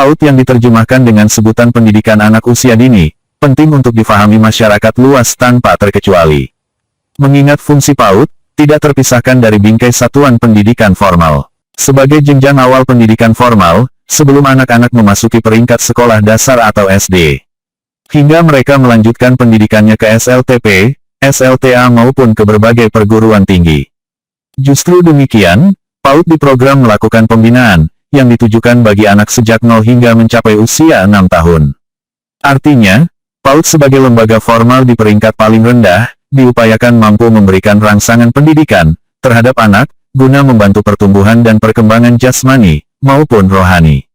PAUD yang diterjemahkan dengan sebutan pendidikan anak usia dini, penting untuk difahami masyarakat luas tanpa terkecuali. Mengingat fungsi PAUD tidak terpisahkan dari bingkai satuan pendidikan formal. Sebagai jenjang awal pendidikan formal, sebelum anak-anak memasuki peringkat sekolah dasar atau SD, hingga mereka melanjutkan pendidikannya ke SLTP, SLTA maupun ke berbagai perguruan tinggi. Justru demikian, PAUD diprogram melakukan pembinaan, yang ditujukan bagi anak sejak 0 hingga mencapai usia 6 tahun. Artinya, PAUD sebagai lembaga formal di peringkat paling rendah, diupayakan mampu memberikan rangsangan pendidikan terhadap anak, guna membantu pertumbuhan dan perkembangan jasmani, maupun rohani.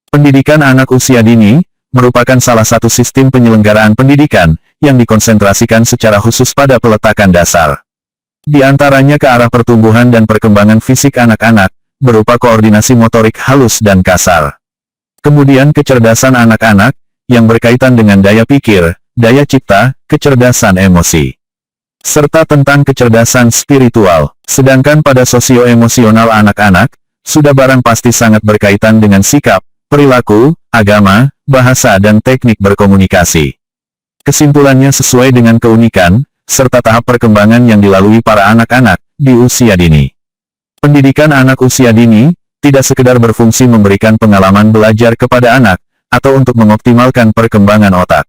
Pendidikan anak usia dini, merupakan salah satu sistem penyelenggaraan pendidikan, yang dikonsentrasikan secara khusus pada peletakan dasar. Di antaranya ke arah pertumbuhan dan perkembangan fisik anak-anak, berupa koordinasi motorik halus dan kasar. Kemudian kecerdasan anak-anak, yang berkaitan dengan daya pikir, daya cipta, kecerdasan emosi, serta tentang kecerdasan spiritual. Sedangkan pada sosio-emosional anak-anak, sudah barang pasti sangat berkaitan dengan sikap, perilaku, agama, bahasa dan teknik berkomunikasi. Kesimpulannya sesuai dengan keunikan, serta tahap perkembangan yang dilalui para anak-anak, di usia dini. Pendidikan anak usia dini, tidak sekedar berfungsi memberikan pengalaman belajar kepada anak, atau untuk mengoptimalkan perkembangan otak.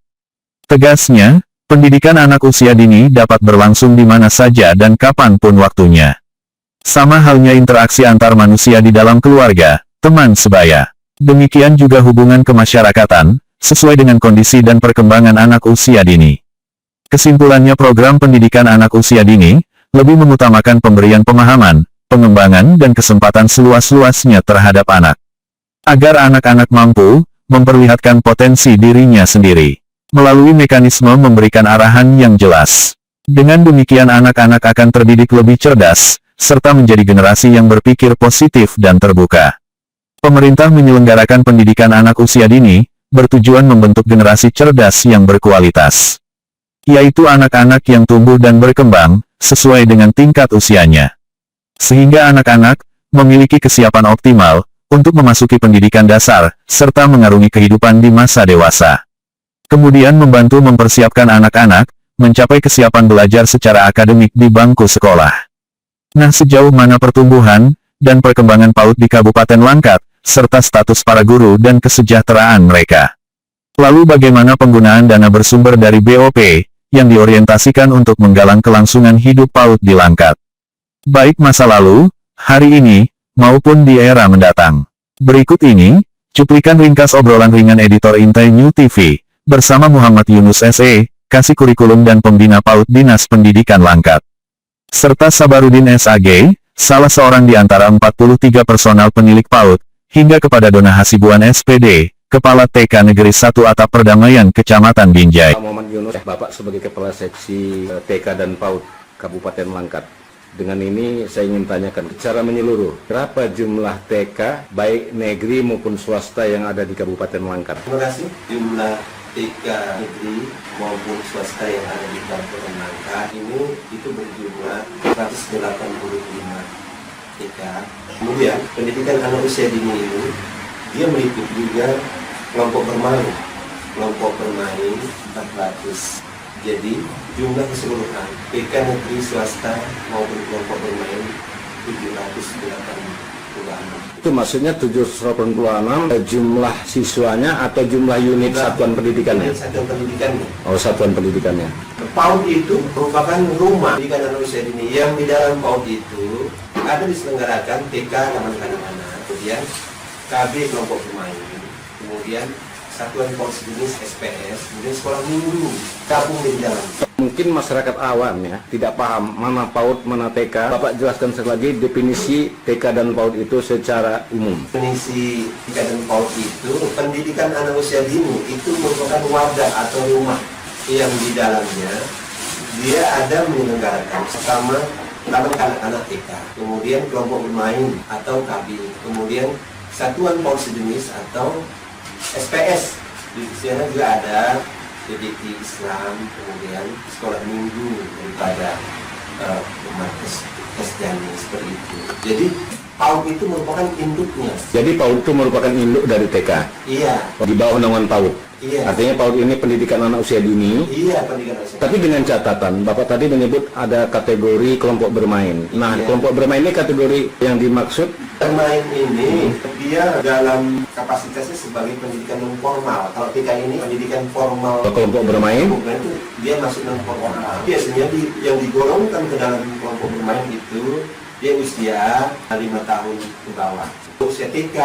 Tegasnya, pendidikan anak usia dini dapat berlangsung di mana saja dan kapanpun waktunya. Sama halnya interaksi antar manusia di dalam keluarga, teman sebaya. Demikian juga hubungan kemasyarakatan, sesuai dengan kondisi dan perkembangan anak usia dini. Kesimpulannya program pendidikan anak usia dini, lebih mengutamakan pemberian pemahaman, pengembangan dan kesempatan seluas-luasnya terhadap anak. Agar anak-anak mampu, memperlihatkan potensi dirinya sendiri. Melalui mekanisme memberikan arahan yang jelas. Dengan demikian anak-anak akan terdidik lebih cerdas, serta menjadi generasi yang berpikir positif dan terbuka. Pemerintah menyelenggarakan pendidikan anak usia dini, bertujuan membentuk generasi cerdas yang berkualitas. Yaitu anak-anak yang tumbuh dan berkembang, sesuai dengan tingkat usianya. Sehingga anak-anak, memiliki kesiapan optimal, untuk memasuki pendidikan dasar, serta mengarungi kehidupan di masa dewasa. Kemudian membantu mempersiapkan anak-anak, mencapai kesiapan belajar secara akademik di bangku sekolah. Nah, sejauh mana pertumbuhan, dan perkembangan PAUD di Kabupaten Langkat, serta status para guru dan kesejahteraan mereka. Lalu bagaimana penggunaan dana bersumber dari BOP, yang diorientasikan untuk menggalang kelangsungan hidup PAUD di Langkat. Baik masa lalu, hari ini, maupun di era mendatang. Berikut ini, cuplikan ringkas obrolan ringan editor Intai New TV, bersama Muhammad Yunus SE, Kasih Kurikulum dan Pembina PAUD Dinas Pendidikan Langkat. Serta Sabarudin SAG, salah seorang di antara 43 personal penilik PAUD, hingga kepada Dona Hasibuan SPD, Kepala TK Negeri 1 Atap Perdamaian Kecamatan Binjai. Muhammad Yunus, Bapak sebagai Kepala Seksi TK dan PAUD Kabupaten Langkat. Dengan ini saya ingin tanyakan secara menyeluruh, berapa jumlah TK baik negeri maupun swasta yang ada di Kabupaten Langkat? Terima kasih. Jumlah TK negeri maupun swasta yang ada di Kabupaten Langkat ini itu berjumlah 185 TK. Kemudian pendidikan anak usia dini ini dia meliputi juga kelompok bermain 400. Jadi jumlah keseluruhan TK negeri swasta maupun kelompok bermain 786. Itu maksudnya 786 jumlah siswanya atau jumlah unit satuan pendidikannya? Satuan pendidikannya. Oh, satuan pendidikannya. PAUD itu merupakan rumah pendidikan anak usia dini yang di dalam PAUD itu ada diselenggarakan TK taman kanak-kanak, kemudian KB kelompok bermain, kemudian satuan PAUD sejenis SPS, kemudian sekolah minggu gabung di dalam. Mungkin masyarakat awam ya tidak paham mana PAUD mana TK. Bapak jelaskan sekali lagi definisi TK dan PAUD itu secara umum. Definisi TK dan PAUD itu pendidikan anak usia dini itu merupakan wadah atau rumah yang di dalamnya dia ada menyelenggarakan pertama taman kanak-kanak TK, kemudian kelompok bermain atau KB, kemudian satuan PAUD sejenis atau SPS. Di sana juga ada PDT Islam, kemudian sekolah minggu daripada tes janin seperti itu. Jadi PAUD itu merupakan induknya. Jadi PAUD itu merupakan induk dari TK. Iya. Di bawah naungan PAUD. Iya. Artinya PAUD ini pendidikan anak usia dini. Iya, pendidikan usia. Tapi dengan catatan, Bapak tadi menyebut ada kategori kelompok bermain. Nah, Iya. kelompok bermain ini kategori yang dimaksud. Bermain ini dia dalam kapasitasnya sebagai pendidikan non formal. Kalau TK ini pendidikan formal. Kelompok bermain. Bukan itu dia masuk non formal. Biasanya yang digolongkan ke dalam kelompok bermain itu dia usia 5 tahun ke bawah. Usia TK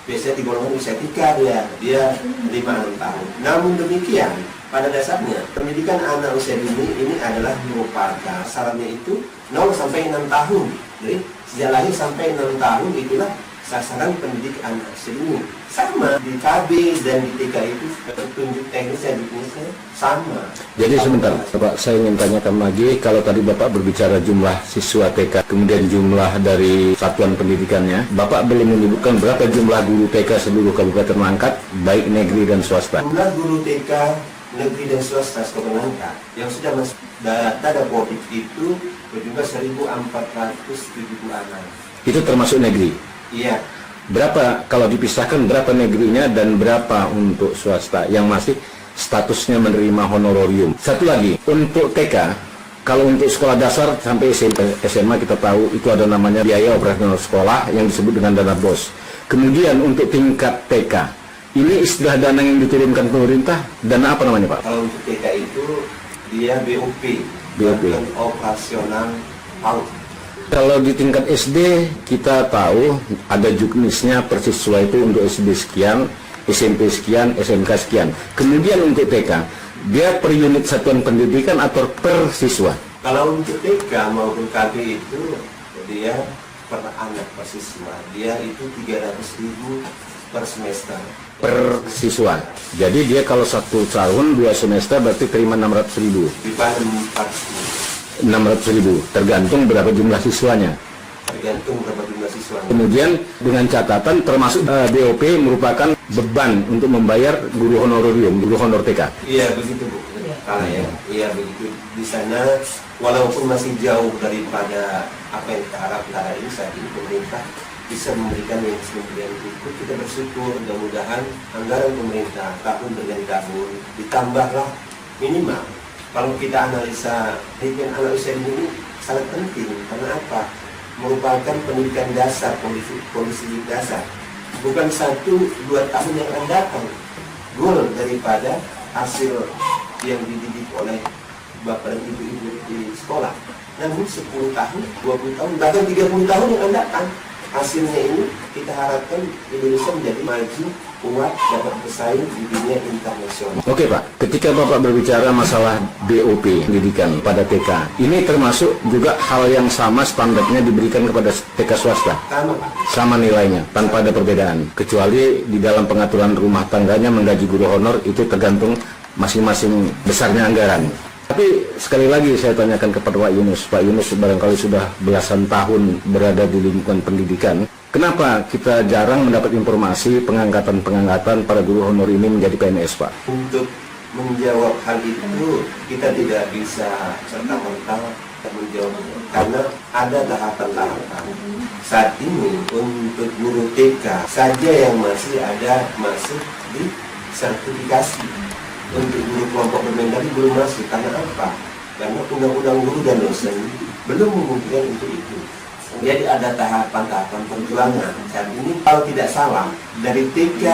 biasanya digolongkan usia 3 dia 5-6 tahun. Namun demikian, pada dasarnya pendidikan anak usia dini ini adalah merupakan sasarannya itu 0 sampai 6 tahun. Jadi sejak lahir sampai 6 tahun itulah sasaran pendidik anak usia dini. Sama di KB dan di TK itu petunjuk teknis dan definisinya sama. Jadi sebentar, Bapak, saya ingin tanyakan lagi, kalau tadi Bapak berbicara jumlah siswa TK, kemudian jumlah dari satuan pendidikannya, Bapak belum menyebutkan berapa jumlah guru TK seluruh Kabupaten Langkat, baik negeri dan swasta. Jumlah guru TK negeri dan swasta Kabupaten Langkat yang sudah masuk data Dapodik itu berjumlah 1.470 anak. Itu termasuk negeri. Iya. Berapa, kalau dipisahkan berapa negerinya dan berapa untuk swasta yang masih statusnya menerima honorarium? Satu lagi, untuk TK, kalau untuk sekolah dasar sampai SMP, SMA kita tahu itu ada namanya biaya operasional sekolah yang disebut dengan dana BOS. Kemudian untuk tingkat TK, ini istilah dana yang diturunkan pemerintah, dana apa namanya Pak? Kalau untuk TK itu dia BOP, BOP. Bantuan Operasional PAUD. Kalau di tingkat SD kita tahu ada juknisnya per siswa itu untuk SD sekian, SMP sekian, SMK sekian. Kemudian untuk TK, dia per unit satuan pendidikan atau per siswa? Kalau untuk TK maupun KB itu dia per anak per siswa, dia itu 300.000 per semester. Per siswa. Jadi dia kalau 1 tahun 2 semester berarti terima 600.000. Dibanding 4 600.000 tergantung berapa jumlah siswanya. tergantung berapa jumlah siswa. Kemudian dengan catatan termasuk BOP merupakan beban untuk membayar guru honorarium, guru honor TK. Iya begitu Bu. Ya. Iya begitu. Di sana walaupun masih jauh daripada apa yang kita harapkan hari ini, saat ini pemerintah bisa memberikan yang sebagian itu. Kita bersyukur, mudah-mudahan anggaran pemerintah tahun berganti tahun ditambahlah minimal. Kalau kita analisa pendidikan anak usia dini ini sangat penting karena apa? Merupakan pendidikan dasar, kondisi dasar. Bukan 1-2 tahun yang akan datang. Goal daripada hasil yang dididik oleh bapak dan ibu-ibu di sekolah. Namun 10 tahun, 20 tahun, bahkan 30 tahun yang akan datang. Hasilnya ini kita harapkan Indonesia menjadi maju, kuat, dapat bersaing di dunia internasional. Oke Pak, ketika Bapak berbicara masalah BOP pendidikan pada TK, ini termasuk juga hal yang sama standarnya diberikan kepada TK swasta? Sama Pak. Sama nilainya, tanpa ada perbedaan. Kecuali di dalam pengaturan rumah tangganya menggaji guru honor itu tergantung masing-masing besarnya anggaran. Tapi sekali lagi saya tanyakan kepada Pak Yunus. Pak Yunus barangkali sudah belasan tahun berada di lingkungan pendidikan. Kenapa kita jarang mendapat informasi pengangkatan para guru honor ini menjadi PNS Pak? Untuk menjawab hal itu kita tidak bisa serta-merta menjawab karena ada tahapan-tahapan. Saat ini untuk guru TK saja yang masih masuk di sertifikasi. Untuk guru kelompok bermain tadi belum masuk. Karena apa? Karena undang-undang guru dan dosen belum memungkinkan untuk itu. Jadi ada tahapan-tahapan perjuangan. Saat ini kalau tidak salah dari TK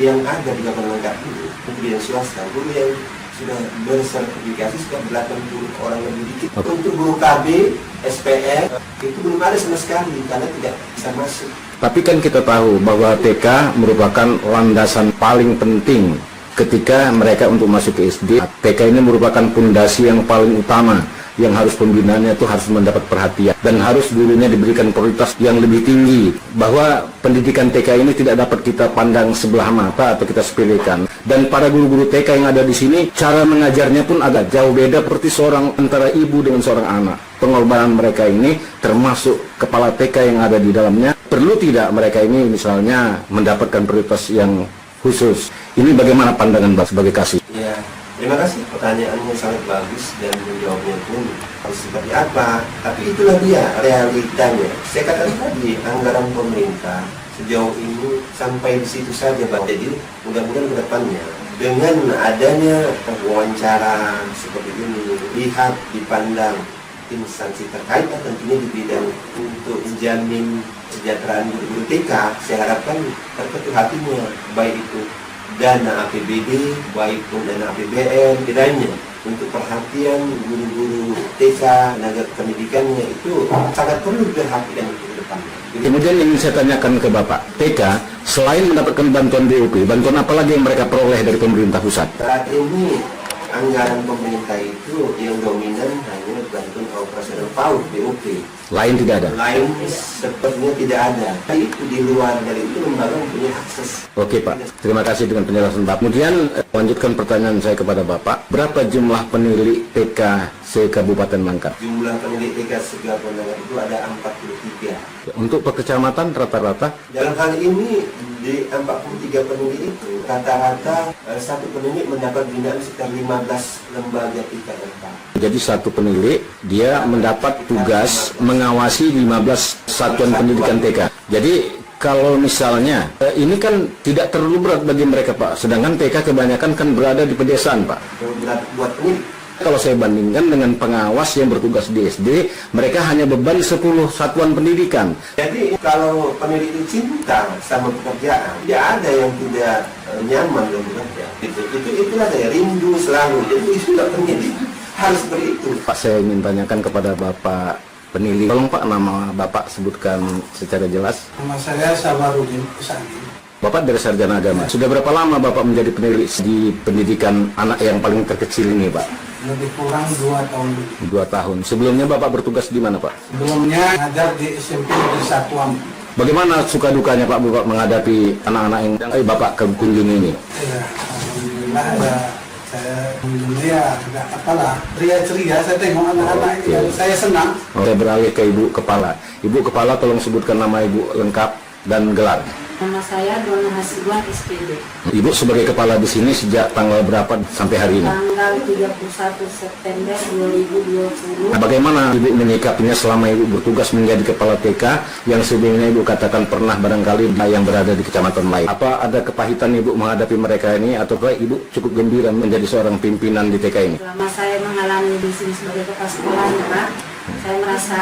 yang ada di Kabupaten Langkat ini, guru yang swasta, guru yang sudah bersertifikasi sudah 80 orang lebih dikit. Untuk guru KB, SPR itu belum ada sama sekali karena tidak bisa masuk. Tapi kan kita tahu bahwa TK merupakan landasan paling penting ketika mereka untuk masuk ke SD. TK ini merupakan pondasi yang paling utama yang harus pembinaannya itu harus mendapat perhatian dan harus gurunya diberikan prioritas yang lebih tinggi, bahwa pendidikan TK ini tidak dapat kita pandang sebelah mata atau kita sepelekan. Dan para guru-guru TK yang ada di sini cara mengajarnya pun agak jauh beda seperti seorang antara ibu dengan seorang anak. Pengorbanan mereka ini termasuk kepala TK yang ada di dalamnya. Perlu tidak mereka ini misalnya mendapatkan prioritas yang khusus? Ini bagaimana pandangan Mbak sebagai kasih? Ya, Terima kasih, pertanyaannya sangat bagus dan menjawabnya pun harus seperti apa. Tapi itulah dia realitanya. Saya katakan tadi, anggaran pemerintah sejauh ini sampai di situ saja, Pak. Jadi mudah-mudahan ke depannya dengan adanya wawancara seperti ini, lihat, dipandang instansi terkait tentunya di bidang untuk menjamin kesejahteraan guru TK, saya harapkan terketuk hatinya, baik itu dana APBD, baik pun dana APBN, kiranya untuk perhatian guru-guru TK, tenaga pendidikannya itu sangat perlu diperhatikan untuk ke depannya. Kemudian ingin saya tanyakan ke Bapak, TK selain mendapatkan bantuan BUP, bantuan apa lagi yang mereka peroleh dari pemerintah pusat? Saat ini anggaran pemerintah itu yang dominan hanya bantuan operasional PAUD BUP. Lain tidak ada? Lain sepertinya tidak ada. Tapi itu di luar dari itu lembaga mempunyai akses. Oke Pak, terima kasih dengan penjelasan Bapak. Kemudian lanjutkan pertanyaan saya kepada Bapak, berapa jumlah penilik TK se-Kabupaten Langkat? Jumlah penilik TK se-Kabupaten Langkat itu ada 43. Untuk per kecamatan rata-rata? Dalam hal ini di 43 penilik itu rata-rata satu penilik mendapat binaan sekitar 15 lembaga TK dan PAUD. Jadi satu penilik dia mendapat tugas mengawasi 15 satuan pendidikan TK. Jadi kalau misalnya ini kan tidak terlalu berat bagi mereka Pak, sedangkan TK kebanyakan kan berada di pedesaan Pak. Berat buat penilik. Kalau saya bandingkan dengan pengawas yang bertugas di SD, mereka hanya beban 10 satuan pendidikan. Jadi kalau penilik itu cinta sama pekerjaan, tidak ada yang tidak nyaman dalam bekerja. Itulah saya rindu selalu. Jadi itulah penilik harus seperti itu. Pak, saya ingin tanyakan kepada Bapak penilai. Tolong Pak, nama Bapak sebutkan secara jelas. Nama saya Sabarudin Usani. Bapak dari sarjana agama. Sudah berapa lama Bapak menjadi penilai di pendidikan anak yang paling terkecil ini Pak? Lebih kurang 2 tahun lebih. 2 tahun. Sebelumnya Bapak bertugas di mana Pak? Sebelumnya ngajar di SMP di Satuan. Bagaimana suka dukanya Pak Bapak menghadapi anak-anak yang Bapak kunjungi ini? Ya, alhamdulillah ya. Saya alhamdulillah agak apalah ceria-ceria saya tengok anak-anak ini. Saya senang. Saya beralih ke Ibu Kepala. Ibu Kepala tolong sebutkan nama Ibu lengkap dan gelar. Nama saya Dona Hasibuan SPD. Ibu sebagai kepala di sini sejak tanggal berapa sampai hari ini? Tanggal 31 September 2020. Nah, bagaimana Ibu menyikapinya selama Ibu bertugas menjadi kepala TK yang sebelumnya Ibu katakan pernah barangkali yang berada di kecamatan lain? Apa ada kepahitan Ibu menghadapi mereka ini atau Ibu cukup gembira menjadi seorang pimpinan di TK ini? Selama saya mengalami di sini sebagai kepala sekolah, Pak, saya merasa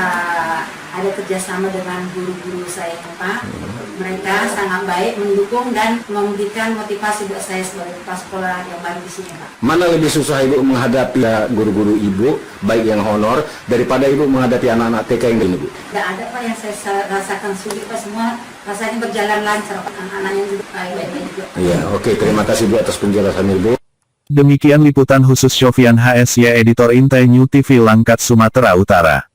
ada kerjasama dengan guru-guru saya, Pak. Mereka sangat baik, mendukung dan memberikan motivasi buat saya sebagai kepala sekolah yang baru di sini, Pak. Mana lebih susah Ibu menghadapi guru-guru Ibu, baik yang honor, daripada Ibu menghadapi anak-anak TK yang ini, Bu? Tidak ada Pak yang saya rasakan sulit, Pak. Semua rasanya berjalan lancar, Pak. Anak-anaknya juga baik-baik juga. Iya, oke. Terima kasih Bu atas penjelasan Ibu. Demikian liputan khusus Syofian HSY Editor Intai New TV Langkat Sumatera Utara.